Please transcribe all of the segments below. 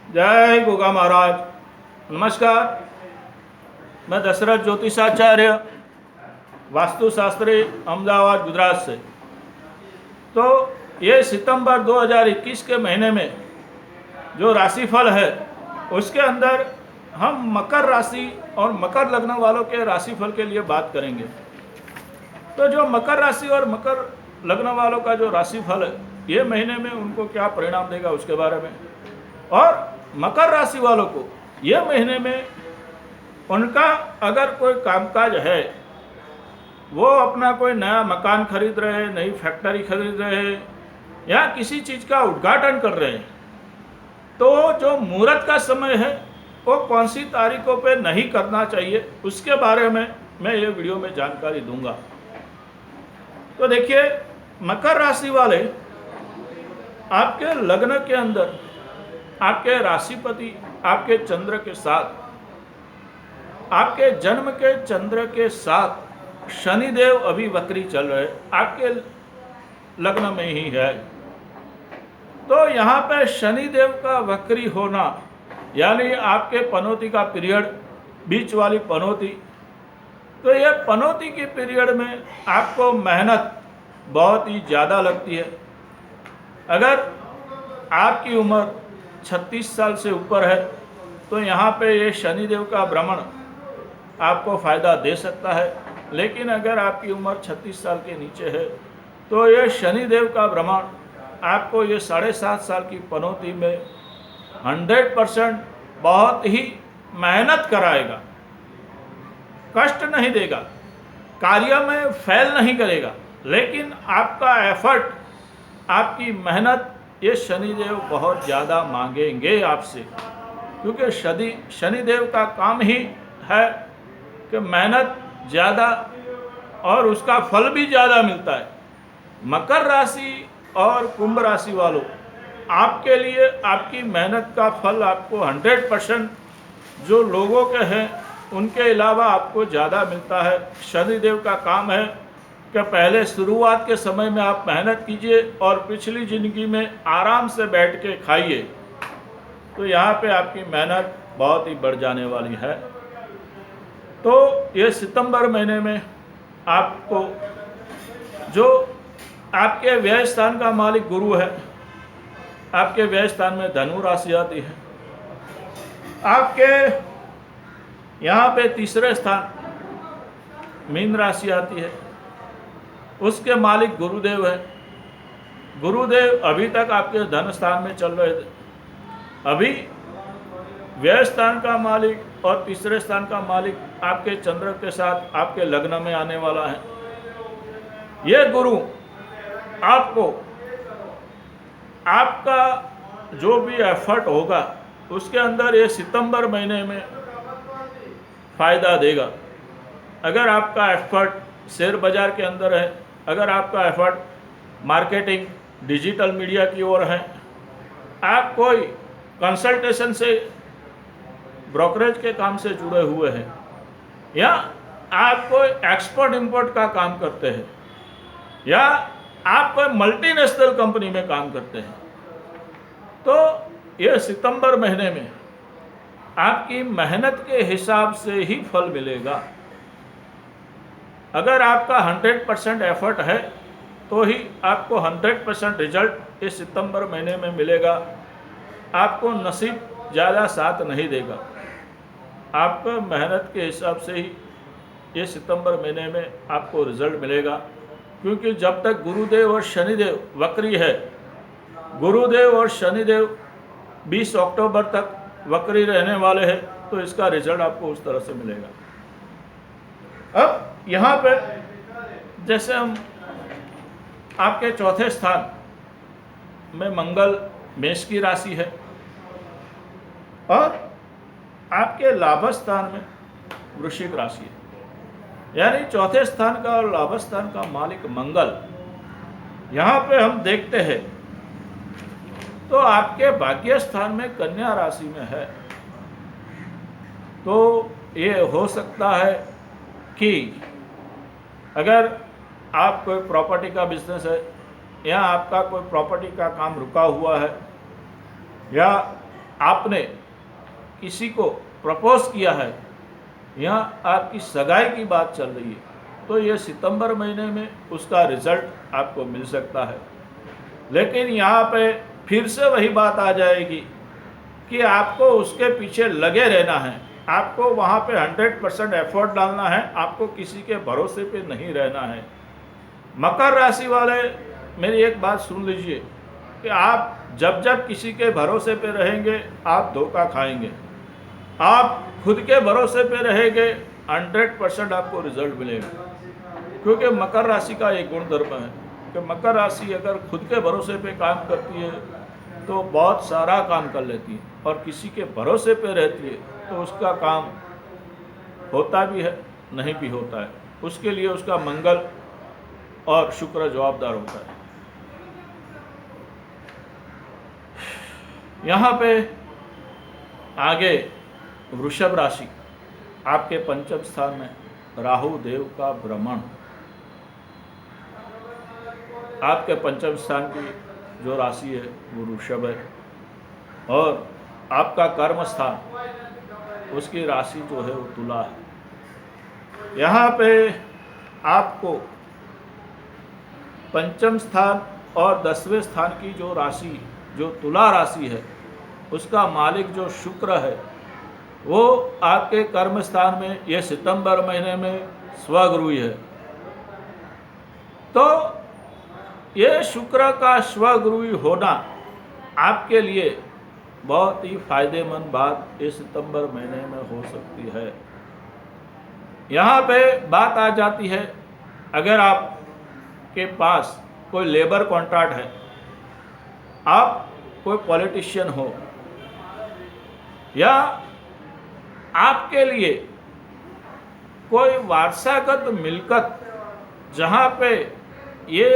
जय गोगा महाराज। नमस्कार। मैं दशरथ ज्योतिषाचार्य, वास्तुशास्त्री, अहमदाबाद गुजरात से। तो ये सितंबर 2021 के महीने में जो राशिफल है उसके अंदर हम मकर राशि और मकर लग्न वालों के राशिफल के लिए बात करेंगे। तो जो मकर राशि और मकर लग्न वालों का जो राशिफल है ये महीने में उनको क्या परिणाम देगा उसके बारे में, और मकर राशि वालों को ये महीने में उनका अगर कोई कामकाज है, वो अपना कोई नया मकान खरीद रहे हैं, नई फैक्ट्री खरीद रहे हैं या किसी चीज़ का उद्घाटन कर रहे हैं, तो जो मुहूर्त का समय है वो कौन सी तारीखों पे नहीं करना चाहिए उसके बारे में मैं ये वीडियो में जानकारी दूंगा। तो देखिए, मकर राशि वाले आपके लग्न के अंदर आपके राशिपति आपके चंद्र के साथ, आपके जन्म के चंद्र के साथ शनिदेव अभी वक्री चल रहे, आपके लग्न में ही है। तो यहाँ पे शनिदेव का वक्री होना यानी आपके पनौती का पीरियड, बीच वाली पनौती, तो ये पनौती की पीरियड में आपको मेहनत बहुत ही ज़्यादा लगती है। अगर आपकी उम्र 36 साल से ऊपर है तो यहाँ पे ये शनिदेव का भ्रमण आपको फ़ायदा दे सकता है, लेकिन अगर आपकी उम्र 36 साल के नीचे है तो ये शनिदेव का भ्रमण आपको ये 7.5 साल की पनौती में 100% बहुत ही मेहनत कराएगा, कष्ट नहीं देगा, कार्य में फेल नहीं करेगा, लेकिन आपका एफर्ट, आपकी मेहनत ये शनिदेव बहुत ज़्यादा मांगेंगे आपसे, क्योंकि शनिदेव का काम ही है कि मेहनत ज़्यादा और उसका फल भी ज़्यादा मिलता है। मकर राशि और कुंभ राशि वालों, आपके लिए आपकी मेहनत का फल आपको 100% जो लोगों के हैं उनके अलावा आपको ज़्यादा मिलता है। शनिदेव का काम है कि पहले शुरुआत के समय में आप मेहनत कीजिए और पिछली ज़िंदगी में आराम से बैठ के खाइए, तो यहाँ पे आपकी मेहनत बहुत ही बढ़ जाने वाली है। तो ये सितंबर महीने में आपको जो आपके व्यय स्थान का मालिक गुरु है, आपके व्यय स्थान में धनु राशि आती है, आपके यहाँ पे तीसरे स्थान मीन राशि आती है, उसके मालिक गुरुदेव है। गुरुदेव अभी तक आपके धन स्थान में चल रहे थे, अभी व्यय स्थान का मालिक और तीसरे स्थान का मालिक आपके चंद्र के साथ आपके लग्न में आने वाला है। ये गुरु आपको आपका जो भी एफर्ट होगा उसके अंदर ये सितंबर महीने में फ़ायदा देगा। अगर आपका एफर्ट शेयर बाज़ार के अंदर है, अगर आपका एफर्ट मार्केटिंग डिजिटल मीडिया की ओर है, आप कोई कंसल्टेशन से ब्रोकरेज के काम से जुड़े हुए हैं, या आप कोई एक्सपोर्ट इंपोर्ट का काम करते हैं, या आप कोई मल्टीनेशनल कंपनी में काम करते हैं, तो ये सितंबर महीने में आपकी मेहनत के हिसाब से ही फल मिलेगा। अगर आपका 100% एफर्ट है तो ही आपको 100% रिजल्ट इस सितंबर महीने में मिलेगा। आपको नसीब ज़्यादा साथ नहीं देगा, आपका मेहनत के हिसाब से ही ये सितंबर महीने में आपको रिजल्ट मिलेगा। क्योंकि जब तक गुरुदेव और शनिदेव वक्री है, गुरुदेव और शनिदेव 20 अक्टूबर तक वक्री रहने वाले हैं, तो इसका रिजल्ट आपको उस तरह से मिलेगा। अब यहाँ पे जैसे हम आपके चौथे स्थान में मंगल मेष की राशि है और आपके लाभ स्थान में वृश्चिक राशि है, यानी चौथे स्थान का और लाभ स्थान का मालिक मंगल यहाँ पे हम देखते हैं तो आपके भाग्य स्थान में कन्या राशि में है। तो ये हो सकता है कि अगर आप कोई प्रॉपर्टी का बिजनेस है या आपका कोई प्रॉपर्टी का काम रुका हुआ है या आपने किसी को प्रपोज किया है या आपकी सगाई की बात चल रही है, तो ये सितंबर महीने में उसका रिजल्ट आपको मिल सकता है। लेकिन यहाँ पे फिर से वही बात आ जाएगी कि आपको उसके पीछे लगे रहना है, आपको वहाँ पे 100% एफर्ट डालना है, आपको किसी के भरोसे पे नहीं रहना है। मकर राशि वाले मेरी एक बात सुन लीजिए कि आप जब जब किसी के भरोसे पे रहेंगे आप धोखा खाएंगे। आप खुद के भरोसे पे रहेंगे 100% आपको रिजल्ट मिलेगा, क्योंकि मकर राशि का एक गुण धर्म है कि मकर राशि अगर खुद के भरोसे पे काम करती है तो बहुत सारा काम कर लेती है, और किसी के भरोसे पे रहती है तो उसका काम होता भी है, नहीं भी होता है। उसके लिए उसका मंगल और शुक्र जवाबदार होता है। यहाँ पे आगे वृषभ राशि, आपके पंचम स्थान में राहु देव का भ्रमण, आपके पंचम स्थान की जो राशि है वो वृषभ है, और आपका कर्म स्थान उसकी राशि जो है वो तुला है। यहाँ पे आपको पंचम स्थान और 10वें स्थान की जो राशि, जो तुला राशि है, उसका मालिक जो शुक्र है वो आपके कर्म स्थान में ये सितंबर महीने में स्वगृही है। तो ये शुक्र का स्वगृही होना आपके लिए बहुत ही फायदेमंद बात इस सितंबर महीने में हो सकती है। यहाँ पे बात आ जाती है, अगर आपके पास कोई लेबर कॉन्ट्रैक्ट है, आप कोई पॉलिटिशियन हो, या आपके लिए कोई वारसागत मिलकत जहाँ पे ये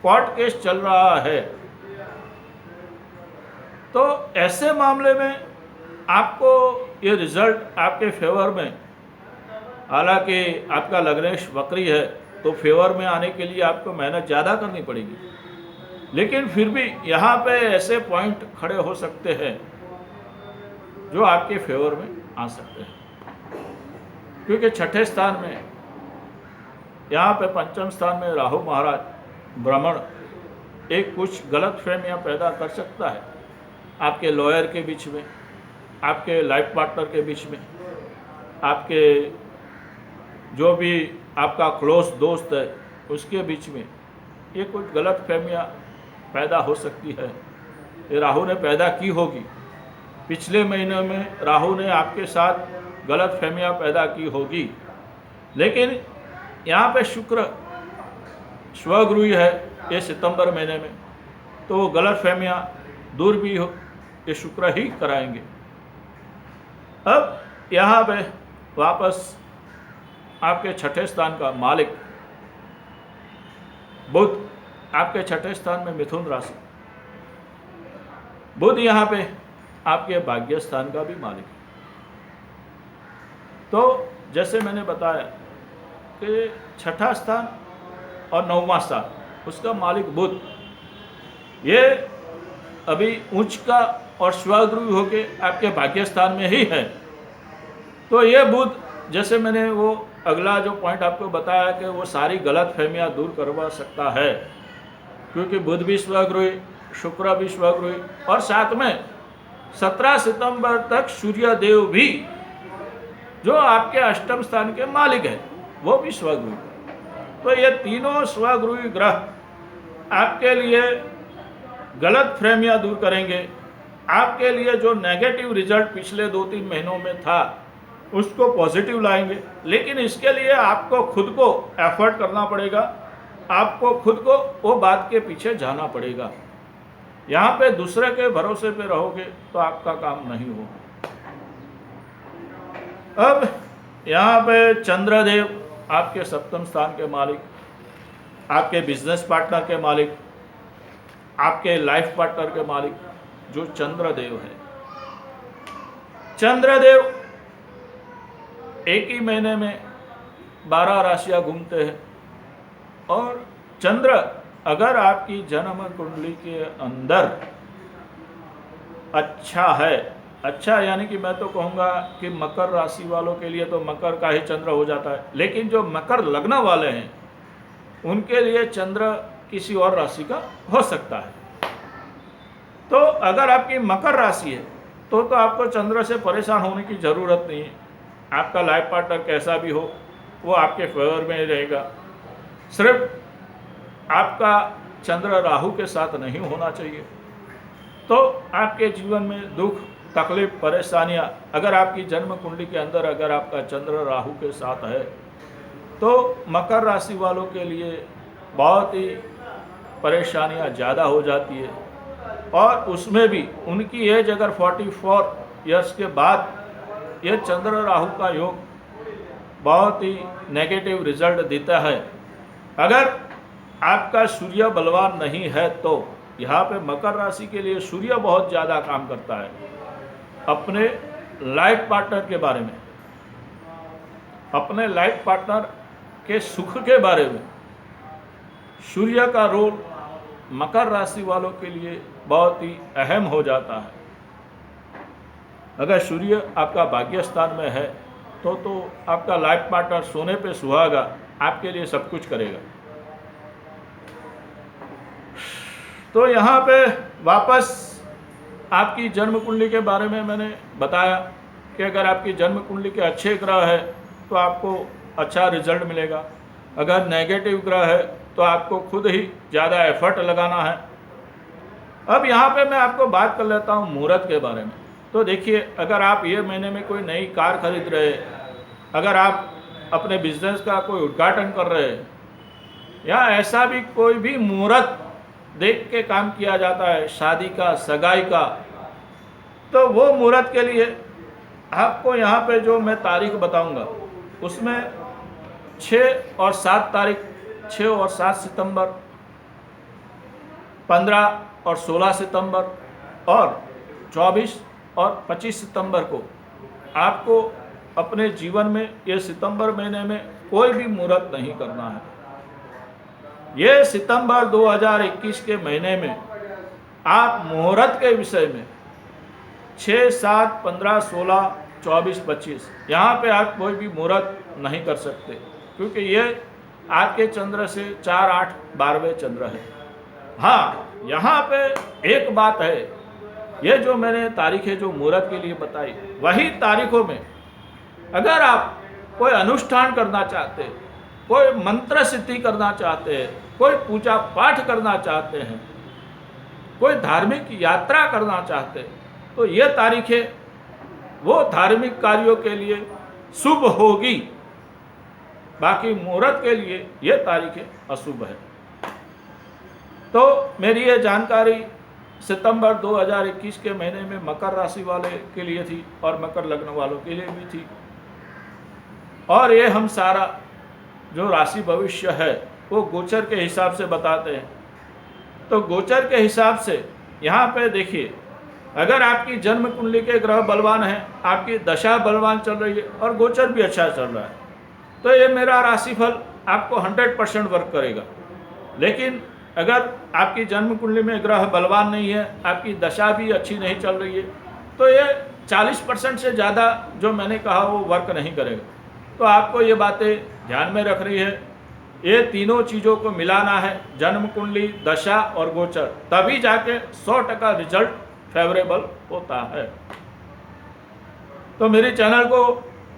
कोर्ट केस चल रहा है, तो ऐसे मामले में आपको ये रिजल्ट आपके फेवर में, हालांकि आपका लग्नेश वक्री है तो फेवर में आने के लिए आपको मेहनत ज़्यादा करनी पड़ेगी, लेकिन फिर भी यहाँ पे ऐसे पॉइंट खड़े हो सकते हैं जो आपके फेवर में आ सकते हैं, क्योंकि छठे स्थान में, यहाँ पे पंचम स्थान में राहु महाराज भ्रमण एक कुछ गलत फहमियाँ पैदा कर सकता है आपके लॉयर के बीच में, आपके लाइफ पार्टनर के बीच में, आपके जो भी आपका क्लोज दोस्त है उसके बीच में। ये कुछ गलत फहमियाँ पैदा हो सकती है, ये राहु ने पैदा की होगी। पिछले महीने में राहु ने आपके साथ गलत फहमियाँ पैदा की होगी, लेकिन यहाँ पे शुक्र स्वगृही है ये सितंबर महीने में, तो वो गलत फहमियाँ दूर भी हो, ये शुक्र ही कराएंगे। अब यहाँ पे वापस आपके छठे स्थान का मालिक बुध, आपके छठे स्थान में मिथुन राशि, बुध यहाँ पे आपके भाग्य स्थान का भी मालिक है। तो जैसे मैंने बताया कि छठा स्थान और 9वां स्थान उसका मालिक बुध, ये अभी उच्च का और स्वगृही होके आपके भाग्य स्थान में ही है। तो ये बुध, जैसे मैंने वो अगला जो पॉइंट आपको बताया कि वो सारी गलत फहमियाँ दूर करवा सकता है, क्योंकि बुध भी स्वगृही, शुक्र भी स्वगृही, और साथ में 17 सितंबर तक सूर्य देव भी जो आपके अष्टम स्थान के मालिक है वो भी स्वगृही। तो ये तीनों स्वगृही ग्रह आपके लिए गलत फहमियाँ दूर करेंगे, आपके लिए जो नेगेटिव रिजल्ट पिछले 2-3 महीनों में था उसको पॉजिटिव लाएंगे। लेकिन इसके लिए आपको खुद को एफर्ट करना पड़ेगा, आपको खुद को वो बात के पीछे जाना पड़ेगा। यहाँ पे दूसरे के भरोसे पे रहोगे तो आपका काम नहीं होगा। अब यहाँ पे चंद्रदेव, आपके सप्तम स्थान के मालिक, आपके बिजनेस पार्टनर के मालिक, आपके लाइफ पार्टनर के मालिक जो चंद्रदेव है, चंद्रदेव एक ही महीने में 12 राशियां घूमते हैं, और चंद्र अगर आपकी जन्म कुंडली के अंदर अच्छा है। अच्छा यानी कि मैं तो कहूँगा कि मकर राशि वालों के लिए तो मकर का ही चंद्र हो जाता है, लेकिन जो मकर लग्न वाले हैं उनके लिए चंद्र किसी और राशि का हो सकता है। तो अगर आपकी मकर राशि है तो आपको चंद्र से परेशान होने की ज़रूरत नहीं है। आपका लाइफ पार्टनर कैसा भी हो वो आपके फेवर में ही रहेगा। सिर्फ आपका चंद्र राहु के साथ नहीं होना चाहिए। तो आपके जीवन में दुख तकलीफ परेशानियां, अगर आपकी जन्म कुंडली के अंदर अगर आपका चंद्र राहु के साथ है तो मकर राशि वालों के लिए बहुत ही परेशानियां ज़्यादा हो जाती है। और उसमें भी उनकी एज अगर 44 ईयर्स के बाद ये चंद्र राहु का योग बहुत ही नेगेटिव रिजल्ट देता है। अगर आपका सूर्य बलवान नहीं है तो यहाँ पे मकर राशि के लिए सूर्य बहुत ज़्यादा काम करता है अपने लाइफ पार्टनर के बारे में, अपने लाइफ पार्टनर के सुख के बारे में। सूर्य का रोल मकर राशि वालों के लिए बहुत ही अहम हो जाता है। अगर सूर्य आपका भाग्य स्थान में है तो आपका लाइफ पार्टनर सोने पे सुहागा, आपके लिए सब कुछ करेगा। तो यहाँ पे वापस आपकी जन्म कुंडली के बारे में मैंने बताया कि अगर आपकी जन्म कुंडली के अच्छे ग्रह है तो आपको अच्छा रिजल्ट मिलेगा। अगर नेगेटिव ग्रह है तो आपको खुद ही ज़्यादा एफर्ट लगाना है। अब यहाँ पे मैं आपको बात कर लेता हूँ मुहूर्त के बारे में। तो देखिए, अगर आप ये महीने में कोई नई कार खरीद रहे, अगर आप अपने बिजनेस का कोई उद्घाटन कर रहे हैं या ऐसा भी कोई भी मुहूर्त देख के काम किया जाता है, शादी का, सगाई का, तो वो मुहूर्त के लिए आपको यहाँ पे जो मैं तारीख बताऊंगा उसमें 6 और 7 तारीख, 6 और 7 सितंबर, 15 और 16 सितंबर और 24 और 25 सितंबर को आपको अपने जीवन में ये सितंबर महीने में कोई भी मुहूर्त नहीं करना है। ये सितंबर 2021 के महीने में आप मुहूर्त के विषय में 6, 7, 15, 16, 24, 25 यहाँ पे आप कोई भी मुहूर्त नहीं कर सकते, क्योंकि ये आपके चंद्र से 4, 8, 12वें चंद्र है। हाँ, यहाँ पे एक बात है, ये जो मैंने तारीखें जो मुहूर्त के लिए बताई, वही तारीखों में अगर आप कोई अनुष्ठान करना चाहते, कोई मंत्र सिद्धि करना चाहते हैं, कोई पूजा पाठ करना चाहते हैं, कोई धार्मिक यात्रा करना चाहते हैं, तो ये तारीखें वो धार्मिक कार्यों के लिए शुभ होगी। बाकी मुहूर्त के लिए ये तारीखें अशुभ है। तो मेरी ये जानकारी सितंबर 2021 के महीने में मकर राशि वाले के लिए थी और मकर लग्न वालों के लिए भी थी। और ये हम सारा जो राशि भविष्य है वो गोचर के हिसाब से बताते हैं। तो गोचर के हिसाब से यहाँ पे देखिए, अगर आपकी जन्म कुंडली के ग्रह बलवान हैं, आपकी दशा बलवान चल रही है और गोचर भी अच्छा चल रहा है, तो ये मेरा राशिफल आपको 100% वर्क करेगा। लेकिन अगर आपकी जन्म कुंडली में ग्रह बलवान नहीं है, आपकी दशा भी अच्छी नहीं चल रही है, तो ये 40% से ज़्यादा जो मैंने कहा वो वर्क नहीं करेगा। तो आपको ये बातें ध्यान में रख रही है, ये तीनों चीज़ों को मिलाना है, जन्म कुंडली, दशा और गोचर, तभी जाके 100% रिजल्ट फेवरेबल होता है। तो मेरे चैनल को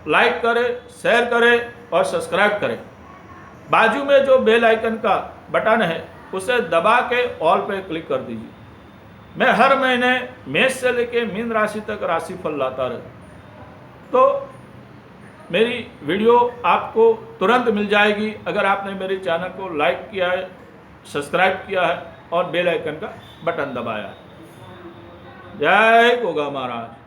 लाइक करें, शेयर करें और सब्सक्राइब करें। बाजू में जो बेल आइकन का बटन है उसे दबा के ऑल पे क्लिक कर दीजिए। मैं हर महीने मेष से लेके मीन राशि तक राशिफल लाता रहता। तो मेरी वीडियो आपको तुरंत मिल जाएगी अगर आपने मेरे चैनल को लाइक किया है, सब्सक्राइब किया है और बेल आइकन का बटन दबाया है। जय गोगा महाराज।